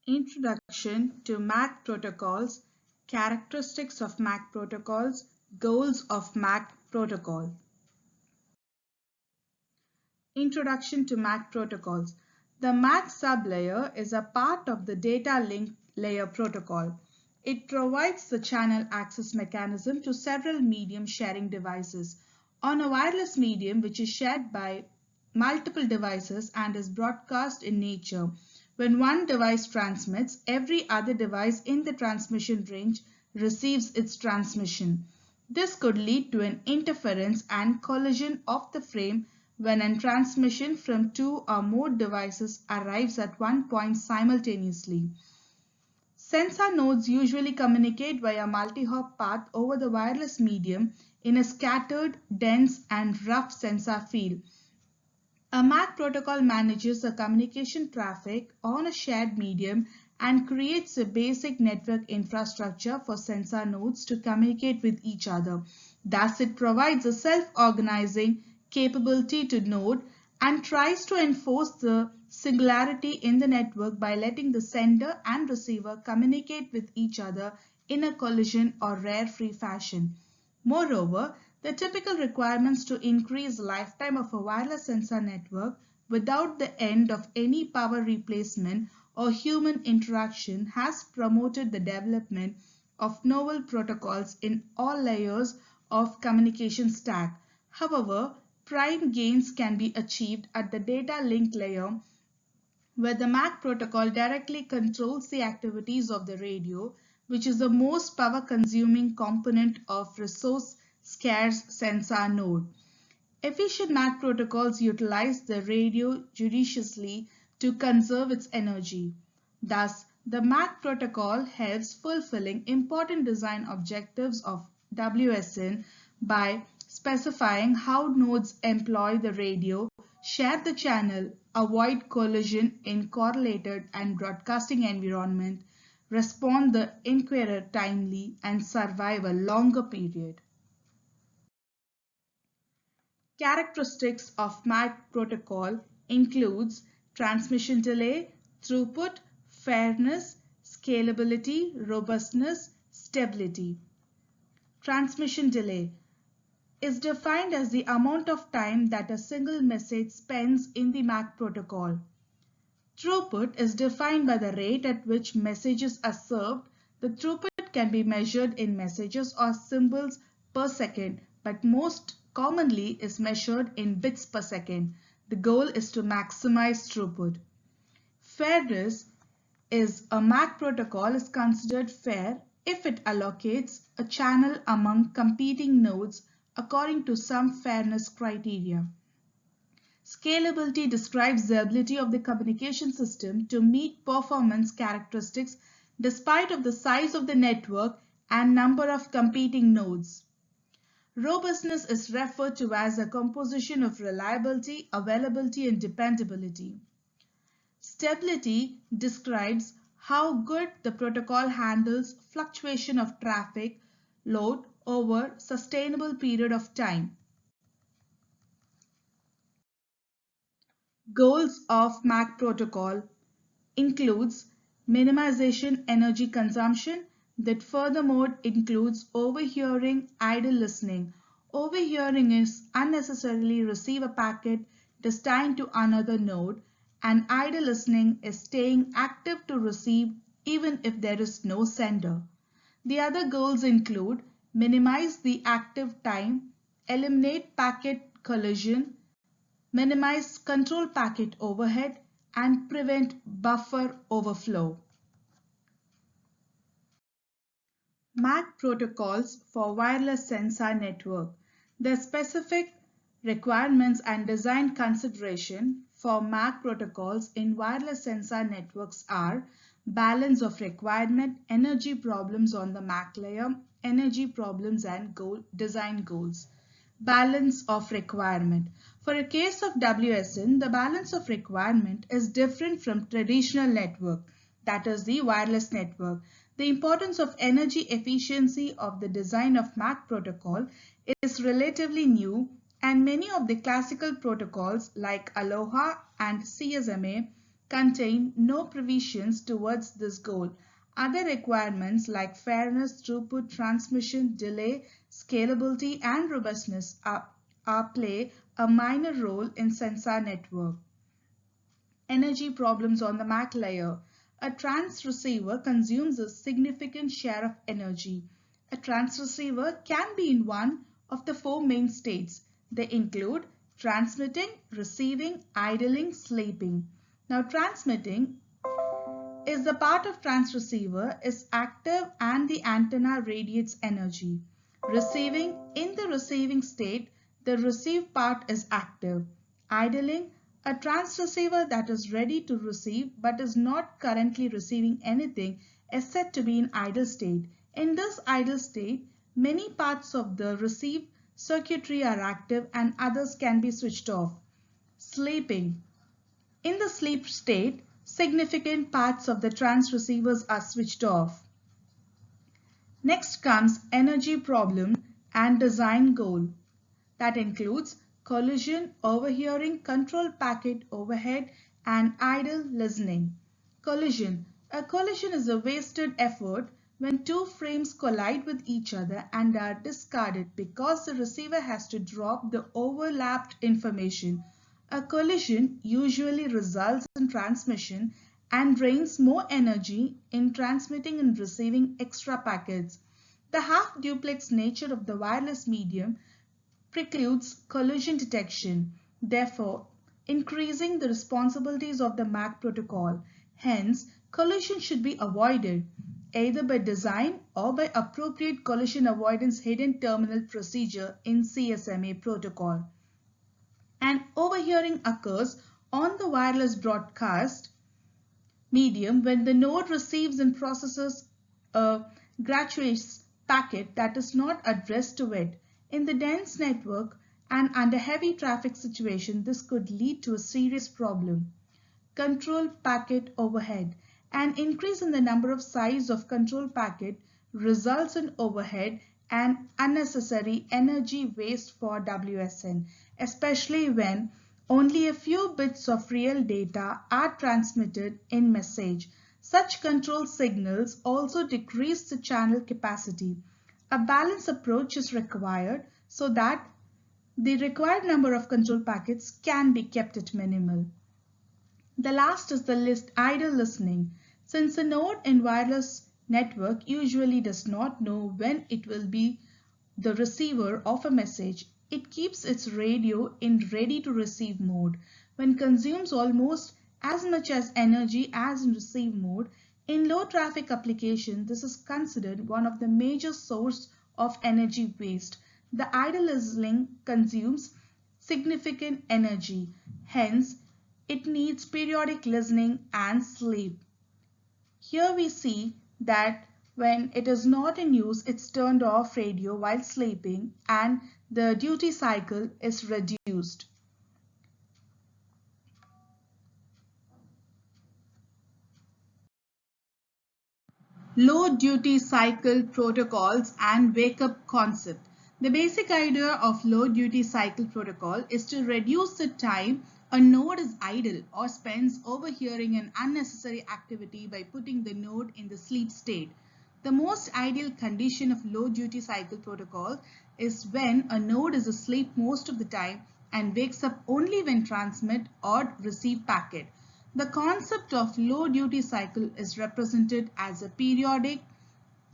Introduction to MAC protocols, characteristics of MAC protocols, goals of MAC protocol. Introduction to MAC protocols. The MAC sublayer is a part of the data link layer protocol. It provides the channel access mechanism to several medium sharing devices. On a wireless medium which is shared by multiple devices and is broadcast in nature, when one device transmits, every other device in the transmission range receives its transmission. This could lead to an interference and collision of the frame when a transmission from two or more devices arrives at one point simultaneously. Sensor nodes usually communicate via multi-hop path over the wireless medium in a scattered, dense, and rough sensor field. A MAC protocol manages the communication traffic on a shared medium and creates a basic network infrastructure for sensor nodes to communicate with each other. Thus, it provides a self-organizing capability to node and tries to enforce the singularity in the network by letting the sender and receiver communicate with each other in a collision or error-free fashion. Moreover, the typical requirements to increase lifetime of a wireless sensor network without the end of any power replacement or human interaction has promoted the development of novel protocols in all layers of communication stack. However, prime gains can be achieved at the data link layer where the MAC protocol directly controls the activities of the radio, which is the most power-consuming component of resource-scarce sensor node. Efficient MAC protocols utilize the radio judiciously to conserve its energy. Thus, the MAC protocol helps fulfilling important design objectives of WSN by specifying how nodes employ the radio, share the channel, avoid collision in correlated and broadcasting environment, respond the inquirer timely, and survive a longer period. Characteristics of MAC protocol includes transmission delay, throughput, fairness, scalability, robustness, stability. Transmission delay is defined as the amount of time that a single message spends in the MAC protocol. Throughput is defined by the rate at which messages are served. The throughput can be measured in messages or symbols per second, but most commonly is measured in bits per second. The goal is to maximize throughput. Fairness is a MAC protocol is considered fair if it allocates a channel among competing nodes according to some fairness criteria. Scalability describes the ability of the communication system to meet performance characteristics despite of the size of the network and number of competing nodes. Robustness is referred to as a composition of reliability, availability, and dependability. Stability describes how good the protocol handles fluctuation of traffic load over sustainable period of time. Goals of MAC protocol includes minimization energy consumption that furthermore includes overhearing, idle listening. Overhearing is unnecessarily receive a packet destined to another node, and idle listening is staying active to receive even if there is no sender. The other goals include minimize the active time, eliminate packet collision, minimize control packet overhead, and prevent buffer overflow. MAC protocols for wireless sensor network. The specific requirements and design consideration for MAC protocols in wireless sensor networks are balance of requirement, energy problems on the MAC layer, energy problems and design goals. Balance of requirement. For a case of WSN, the balance of requirement is different from traditional network, that is the wireless network. The importance of energy efficiency of the design of MAC protocol is relatively new, and many of the classical protocols like Aloha and CSMA contain no provisions towards this goal. Other requirements like fairness, throughput, transmission, delay, scalability, and robustness play a minor role in sensor network. Energy problems on the MAC layer. A transceiver consumes a significant share of energy. A transceiver can be in one of the four main states. They include transmitting, receiving, idling, sleeping. Now, transmitting is the part of transceiver is active and the antenna radiates energy. Receiving, in the receiving state, the receive part is active. Idling, a transceiver that is ready to receive but is not currently receiving anything is said to be in idle state. In this idle state, many parts of the receive circuitry are active and others can be switched off. Sleeping. In the sleep state, significant parts of the transceivers are switched off. Next comes energy problem and design goal. That includes collision, overhearing, control packet overhead, and idle listening. Collision. A collision is a wasted effort when two frames collide with each other and are discarded because the receiver has to drop the overlapped information. A collision usually results in transmission and drains more energy in transmitting and receiving extra packets. The half-duplex nature of the wireless medium precludes collision detection, therefore increasing the responsibilities of the MAC protocol. Hence, collision should be avoided either by design or by appropriate collision avoidance hidden terminal procedure in CSMA protocol. And overhearing occurs on the wireless broadcast medium when the node receives and processes a gratuitous packet that is not addressed to it. In the dense network and under heavy traffic situation, this could lead to a serious problem. Control packet overhead. An increase in the number of size of control packet results in overhead and unnecessary energy waste for WSN, especially when only a few bits of real data are transmitted in message. Such control signals also decrease the channel capacity. A balanced approach is required so that the required number of control packets can be kept at minimal. The last is the idle listening. Since a node in wireless network usually does not know when it will be the receiver of a message, it keeps its radio in ready to receive mode. When consumes almost as much as energy as in receive mode, in low traffic application, this is considered one of the major source of energy waste. The idle listening consumes significant energy. Hence, it needs periodic listening and sleep. Here we see that when it is not in use, it's turned off radio while sleeping and the duty cycle is reduced. Low duty cycle protocols and wake-up concept. The basic idea of low duty cycle protocol is to reduce the time a node is idle or spends overhearing an unnecessary activity by putting the node in the sleep state. The most ideal condition of low duty cycle protocol is when a node is asleep most of the time and wakes up only when transmit or receive packet. The concept of low duty cycle is represented as a periodic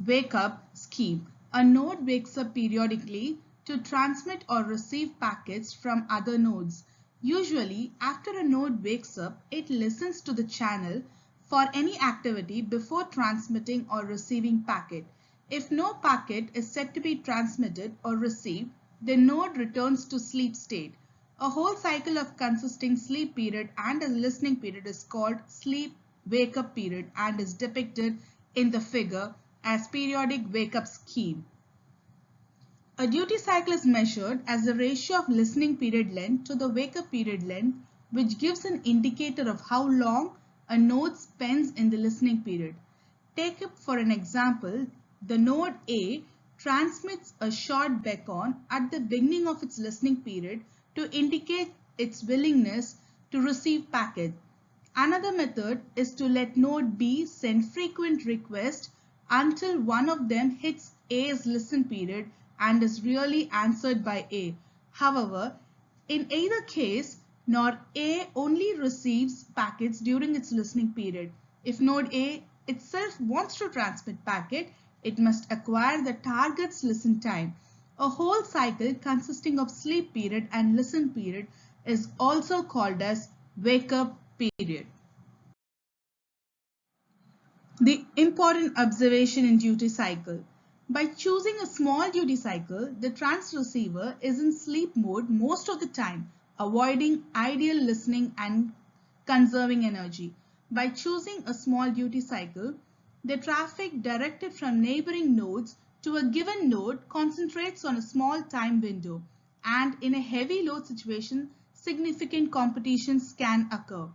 wake-up scheme. A node wakes up periodically to transmit or receive packets from other nodes. Usually, after a node wakes up, it listens to the channel for any activity before transmitting or receiving packet. If no packet is said to be transmitted or received, the node returns to sleep state. A whole cycle of consisting sleep period and a listening period is called sleep wake-up period and is depicted in the figure as periodic wake-up scheme. A duty cycle is measured as the ratio of listening period length to the wake-up period length, which gives an indicator of how long a node spends in the listening period. Take up for an example, the node A transmits a short beacon at the beginning of its listening period to indicate its willingness to receive packet. Another method is to let node B send frequent requests until one of them hits A's listen period and is really answered by A. However, in either case, node A only receives packets during its listening period. If node A itself wants to transmit packet, it must acquire the target's listen time. A whole cycle consisting of sleep period and listen period is also called as wake-up period. The important observation in duty cycle. By choosing a small duty cycle, the transceiver is in sleep mode most of the time, avoiding ideal listening and conserving energy. By choosing a small duty cycle, the traffic directed from neighboring nodes to a given node concentrates on a small time window, and in a heavy load situation, significant competitions can occur.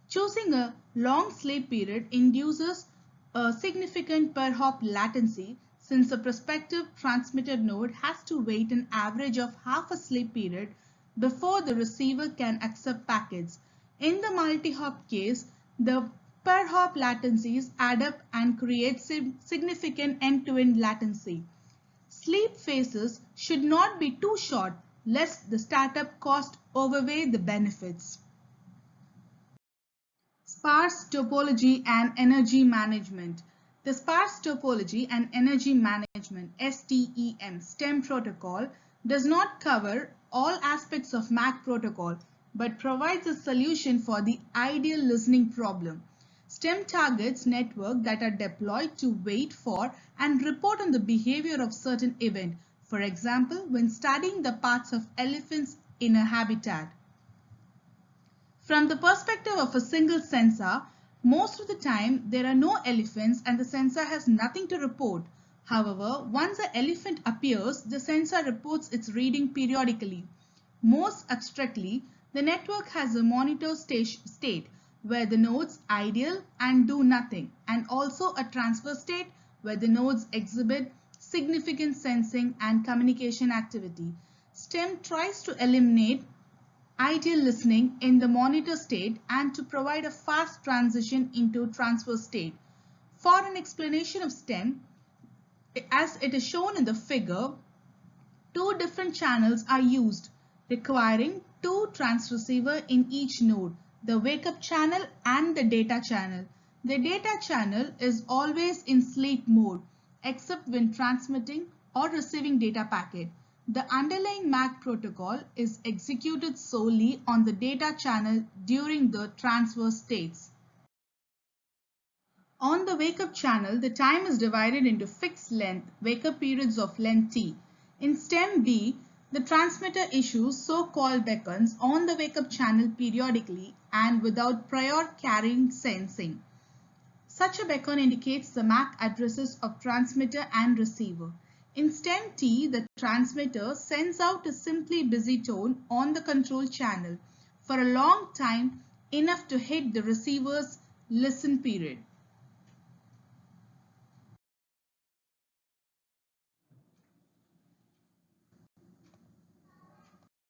Choosing a long sleep period induces a significant per hop latency since a prospective transmitter node has to wait an average of half a sleep period before the receiver can accept packets. In the multi-hop case, the per hop latencies add up and create significant end-to-end latency. Sleep phases should not be too short lest the startup cost outweigh the benefits. Sparse topology and energy management. The sparse topology and energy management STEM protocol does not cover all aspects of MAC protocol but provides a solution for the ideal listening problem. STEM targets networks that are deployed to wait for and report on the behavior of certain event. For example, when studying the paths of elephants in a habitat. From the perspective of a single sensor, most of the time there are no elephants and the sensor has nothing to report. However, once an elephant appears, the sensor reports its reading periodically. Most abstractly, the network has a monitor state where the nodes ideal and do nothing, and also a transfer state where the nodes exhibit significant sensing and communication activity. STEM tries to eliminate ideal listening in the monitor state and to provide a fast transition into transfer state. For an explanation of STEM, as it is shown in the figure, two different channels are used, requiring two transceiver in each node, the wake-up channel and the data channel. The data channel is always in sleep mode, except when transmitting or receiving data packet. The underlying MAC protocol is executed solely on the data channel during the transfer states. On the wake-up channel, the time is divided into fixed length wake-up periods of length t. In STEM B, the transmitter issues so-called beacons on the wake-up channel periodically and without prior carrying sensing. Such a beacon indicates the MAC addresses of transmitter and receiver. In STEM T, the transmitter sends out a simply busy tone on the control channel for a long time, enough to hit the receiver's listen period.